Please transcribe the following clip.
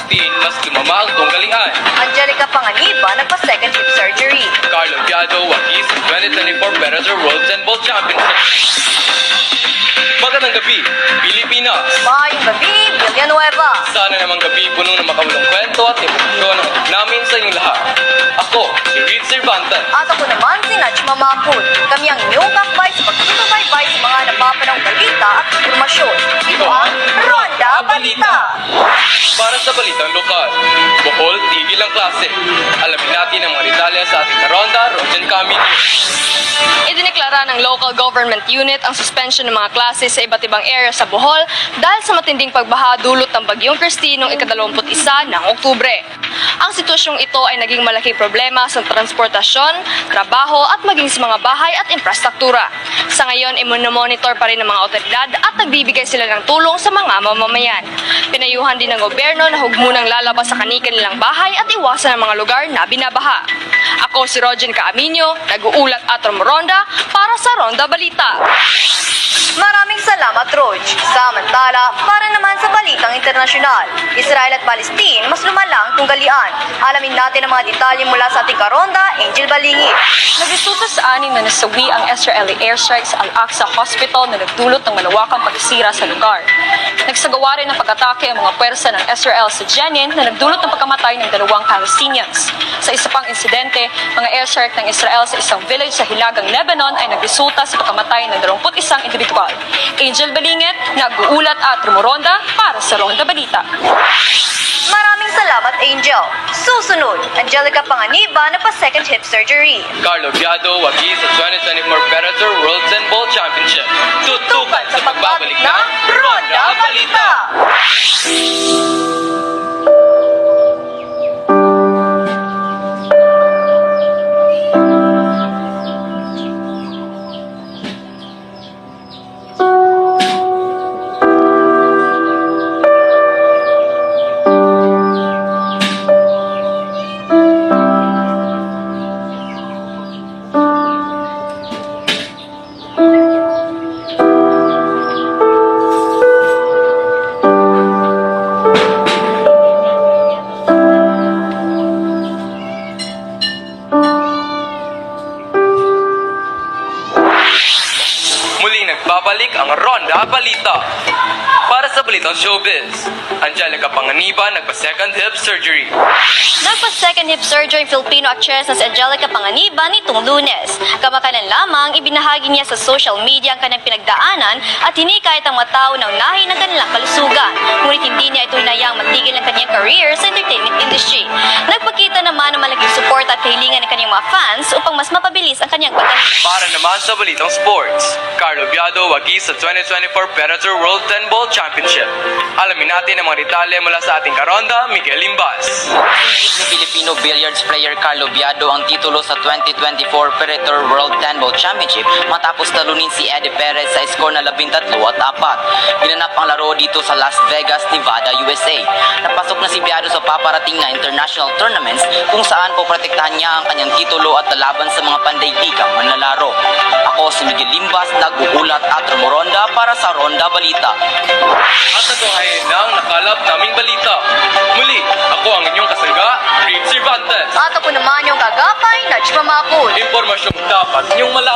Palestine, mas lumama ang tunggalian. Angelica Panganiba nagpa-second hip surgery. Carlo Biado wagi sa 2024 Bellator World Handball Championship. Magandang gabi, Pilipinas! Maayong gabi, Villanueva. Sana namang gabi puno ng makawalong kwento at impormasyon namin sa inyong lahat. Ako, si Reed Cervantes. At ako naman si Nachma Mapud. Kami ang inyong kakbay sa pagsusubaybay sa mga napapanang balita at informasyon. Ito ang Ronda Balita. Para sa balitang lokal, Bohol, tigil ang klase. Alamin natin ang mga detalye sa ating Ronda Rojan Kami News. Idineklara ng local government unit ang suspension ng mga klase sa iba't ibang area sa Bohol dahil sa matinding pagbaha dulot ng Bagyong Christine noong ika-21 ng Oktubre. Ang sitwasyong ito ay naging malaking problema sa transportasyon, trabaho at maging sa mga bahay at infrastruktura. Sa ngayon, monitor pa rin ng mga otoridad at nagbibigay sila ng tulong sa mga mamamayan. Pinayuhan din ng gobyerno na huwag munang lalabas sa kanilang bahay at iwasan ang mga lugar na binabaha. Ako si Rojan Caaminio, nag-uulat at Ronda para sa Ronda Balita. Maraming salamat, Roj. Samantala, para naman sa balitang internasyonal, Israel at Palestine mas lumala ang tunggalian. Alamin natin ang mga detalye mula sa ating karonda, Angel Balingi. Nagresulta sa anim na nasawi ang Israeli airstrike sa Al-Aqsa Hospital na nagdulot ng malawakang pagsisira sa lugar. Nagsagawa rin ng pag-atake ang mga pwersa ng Israel sa Jenin na nagdulot ng pagkamatay ng 2 Palestinians. Sa isa pang insidente, mga airstrike ng Israel sa isang village sa Hilagang Lebanon ay nagresulta sa pagkamatay ng 21 individual. Angel Balingit, nag-uulat at Ronda para sa Ronda Balita. Maraming salamat, Angel. Susunod, Angelica Panganiba na pa-second hip surgery. Carlo Biado wagi sa 2024 Bellator World Handball Championship. Tutukan sa pagbabalik ng Ronda Balita! Muling nagbabalik ang Ronda Balita. Para sa balitang showbiz, Angelica Panganiba nagpa-second hip surgery. Nagpa-second hip surgery ang Filipino actress na si Angelica Panganiba nitong Lunes. Kamakailan lamang, ibinahagi niya sa social media ang kanyang pinagdaanan at hinikayat ang mga tao na unahin ang kanilang kalusugan. Ngunit hindi niya ito hinayang matigil ang kanyang career sa entertainment industry. Nagpakita naman ng malaking support at kahilingan ng kanyang mga fans upang mas mapabilis ang kanyang pagaling. Para naman sa balitang sports, Carlo Biado wagi sa 2024 Bellator World Handball Championship. Alamin natin ang mga detalye mula sa ating karonda, Miguel Limbas. Ni Filipino billiards player Carlo Biado ang titulo sa 2024 Bellator World Handball Championship matapos talunin si Eddie Perez sa score na 13-4. Ginanap ang laro dito sa Las Vegas, Nevada, USA. Napasok na si Biado sa paparating na international tournaments kung saan poprotektahan niya ang kanyang titulo at lalaban sa mga pandaigdigang manlalaro. Ako si Miguel Limbas, nag-uulat at Ronda para sa Ronda Balita. At ito ay ng nakalap naming balita. Muli, ako ang inyong kasangga, Reed Cervantes. At ako naman yung gagapay, Nachma Mapud. Impormasyong dapat niyong malaman.